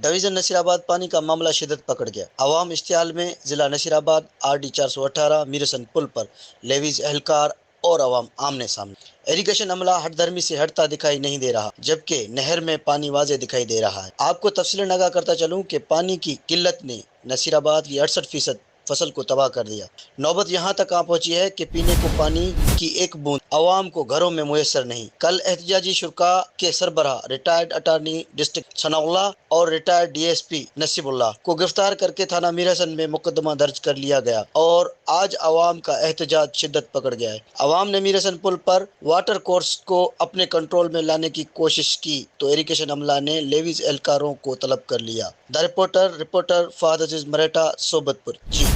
Division Nasirabad पानी का मामला शिद्दत पकड़ गया। अवाम इश्तिहाल में जिला नसीराबाद RD 418 मीरसन पुल पर लेवीज एहलकार और अवाम आमने सामने। इरिगेशन अमला हठधर्मी से हटता दिखाई नहीं दे रहा, जबकि नहर में पानी वाजे दिखाई दे रहा है। आपको तफसीलन आगाह करता चलूं कि पानी की किल्लत ने नसीराबाद की 68% फसल को तबाह कर दिया। नौबत यहाँ तक आ पहुंची है कि पीने को पानी की एक बूंद अवाम को घरों में मुयसर नहीं। कल एहतजाजी शुरा के सरबराह रिटायर्ड अटारनी डिस्ट्रिक्ट सनाउल्ला और रिटायर्ड DSP नसीबुल्लाह को गिरफ्तार करके थाना मीरसन में मुकदमा दर्ज कर लिया गया और आज अवाम का एहतजाज शिद्दत पकड़ गया है। अवाम ने मीरसन पुल पर वाटर कोर्स को अपने कंट्रोल में लाने की कोशिश की तो इरिगेशन अमला ने लेवीज एहलकारों को तलब कर लिया। द रिपोर्टर फहद अजीज मरेठा, सोबतपुर। जी।